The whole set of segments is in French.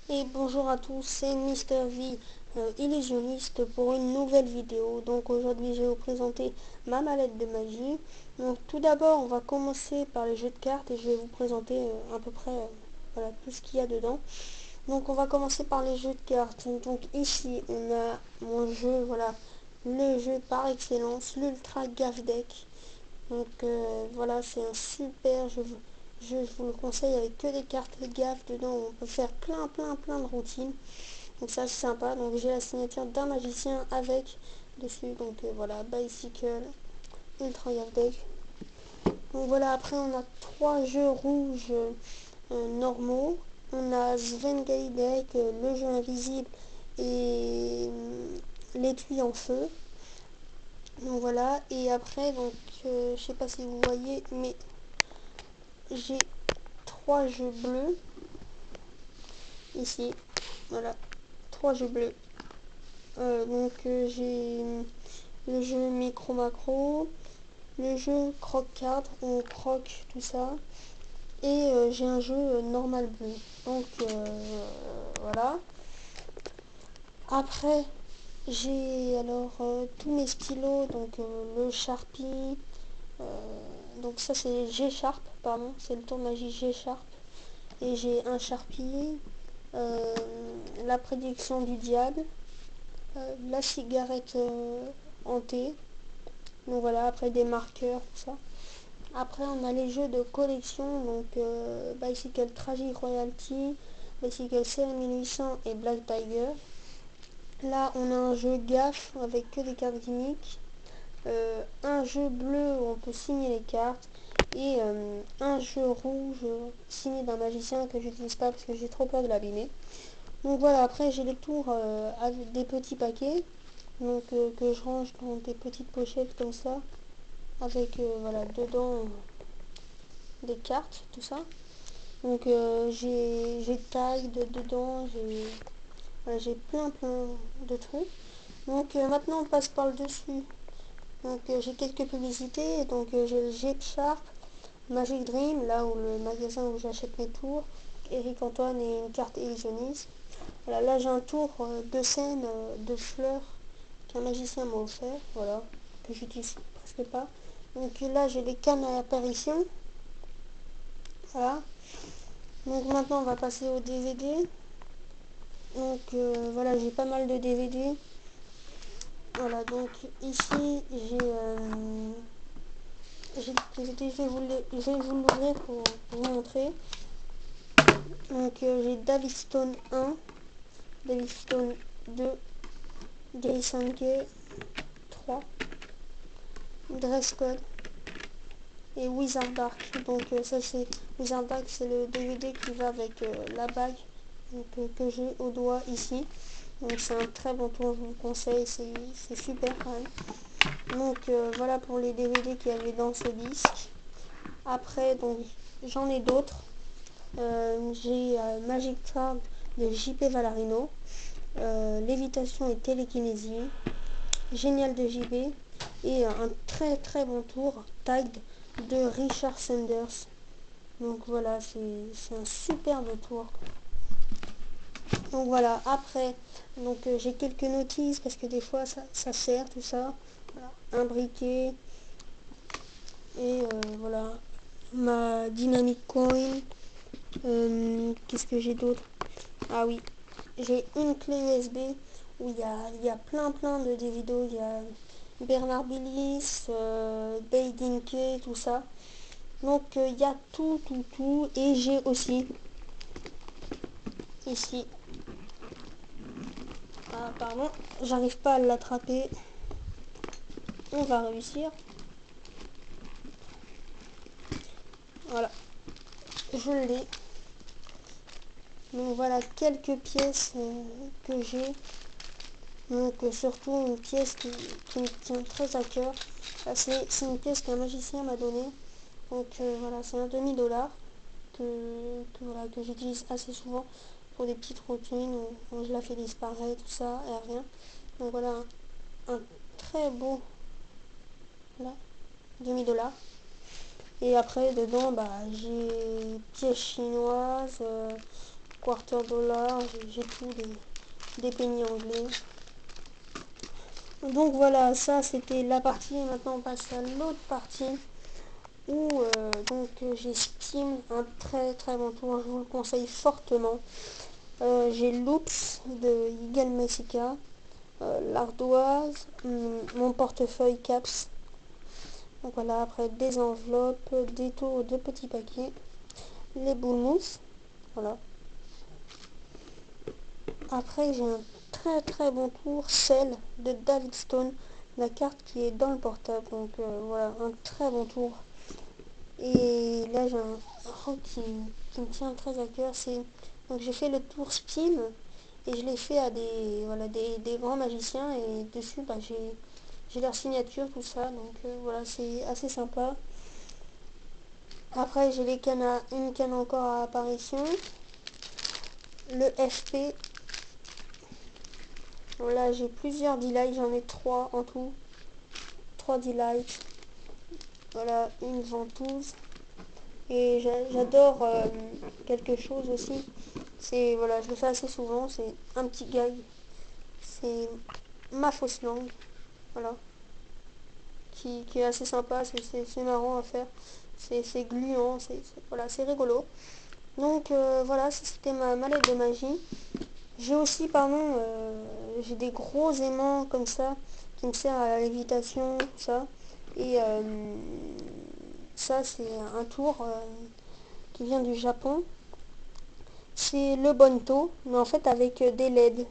Et bonjour à tous, c'est Mister V, illusionniste pour une nouvelle vidéo. Donc aujourd'hui je vais vous présenter ma mallette de magie. Donc tout d'abord on va commencer par les jeux de cartes et je vais vous présenter à peu près voilà, tout ce qu'il y a dedans. Donc on va commencer par les jeux de cartes. Donc ici on a mon jeu, voilà, le jeu par excellence, l'Ultra Gaff Deck. Donc voilà, c'est un super jeu. Je vous le conseille avec que des cartes gaffe dedans. On peut faire plein de routines. Donc ça c'est sympa. Donc j'ai la signature d'un magicien avec dessus. Donc voilà, Bicycle, Ultra Gaff Deck. Donc voilà, après on a trois jeux rouges normaux. On a Svengali Deck, le jeu invisible et l'étui en feu. Donc voilà, et après donc je sais pas si vous voyez, mais j'ai trois jeux bleus ici. Voilà, trois jeux bleus. J'ai le jeu micro macro, le jeu croc card ou croc tout ça, et j'ai un jeu normal bleu. Donc voilà. Après j'ai alors tous mes stylos, donc le Sharpie, donc ça c'est G Sharp, pardon, c'est le tour de magie G Sharp. Et j'ai un Sharpie, euh, la prédiction du diable, la cigarette hantée. Donc voilà, après des marqueurs, tout ça. Après on a les jeux de collection, donc Bicycle Tragic Royalty, Bicycle CL 1800 et Black Tiger. Là on a un jeu gaffe avec que des cartes gimmicks. Un jeu bleu où on peut signer les cartes et un jeu rouge signé d'un magicien que j'utilise pas parce que j'ai trop peur de l'abîmer. Donc voilà, après j'ai les tours avec des petits paquets donc que je range dans des petites pochettes comme ça avec voilà dedans des cartes, tout ça. Donc j'ai tag dedans, voilà, j'ai plein de trucs. Donc maintenant on passe par le dessus. Donc j'ai quelques publicités, donc j'ai le Jeep Sharp, Magic Dream, là où le magasin où j'achète mes tours, Eric Antoine et une carte illusionniste. Voilà, là j'ai un tour de scène de fleurs qu'un magicien m'a offert, voilà, que j'utilise presque pas. Donc là j'ai les cannes à apparition, voilà. Donc maintenant on va passer au DVD. Donc voilà, j'ai pas mal de DVD. Voilà, donc ici j'ai le DVD, je vais vous l'ouvrir pour vous montrer. Donc j'ai David Stone 1, David Stone 2, Gay 5G 3, Dress Code et Wizard Dark. Donc ça c'est Wizard Dark, c'est le DVD qui va avec la bague donc, que j'ai au doigt ici. Donc c'est un très bon tour, je vous conseille, c'est super quand même. Donc voilà pour les DVD qu'il y avait dans ce disque. Après donc j'en ai d'autres. J'ai Magic Card de JP Valarino, Lévitation et Télékinésie, Génial de JB et un très bon tour tagged de Richard Sanders. Donc voilà, c'est un superbe tour. Donc voilà, après, donc j'ai quelques notices parce que des fois ça sert tout ça. Voilà, un briquet et voilà ma Dynamic Coin. Qu'est-ce que j'ai d'autre? Ah oui, j'ai une clé USB où il y a plein de des vidéos. Il y a Bernard Billis, Baydinke, tout ça. Donc il y a tout. Et j'ai aussi ici. Ah pardon, j'arrive pas à l'attraper. On va réussir. Voilà, je l'ai. Donc voilà quelques pièces que j'ai. Donc surtout une pièce qui me tient très à cœur. C'est une pièce qu'un magicien m'a donnée. Donc voilà, c'est un demi-dollar voilà, que j'utilise assez souvent pour des petites routines où je la fais disparaître, tout ça, et rien. Donc voilà, un très beau là, demi-dollar. Et après, dedans, bah, j'ai pièces chinoises, quarter dollar, j'ai tout, des pennies anglais. Donc voilà, ça c'était la partie. Maintenant on passe à l'autre partie où j'ai Steam, un très très bon tour, je vous le conseille fortement. J'ai Loops de Eagle Mexica, l'ardoise, mon portefeuille Caps. Donc voilà, après des enveloppes, des tours de petits paquets, les boules mousse, voilà. Après j'ai un très très bon tour, celle de David Stone, la carte qui est dans le portable, donc voilà, un très bon tour. Et là j'ai un rock qui me tient très à cœur, donc j'ai fait le tour spin et je l'ai fait à des grands magiciens, et dessus j'ai leur signature, tout ça, donc voilà, c'est assez sympa. Après j'ai une canne encore à apparition, le FP. Voilà, j'ai plusieurs delights, j'en ai 3 en tout, 3 delights. Voilà, une ventouse. Et j'adore quelque chose aussi, c'est, voilà, je le fais assez souvent, c'est un petit gag, c'est ma fausse langue, voilà, qui est assez sympa, c'est marrant à faire, c'est gluant, voilà, c'est rigolo. Donc voilà, ça c'était ma mallette de magie. J'ai aussi, pardon, j'ai des gros aimants comme ça, qui me servent à la lévitation, tout ça, et ça c'est un tour qui vient du Japon. C'est le Bonto, mais en fait avec des LED,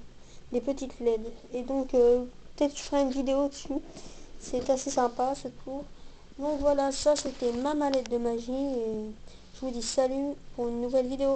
des petites LED. Et donc peut-être je ferai une vidéo dessus. C'est assez sympa ce tour. Donc voilà, ça c'était ma mallette de magie, et je vous dis salut pour une nouvelle vidéo.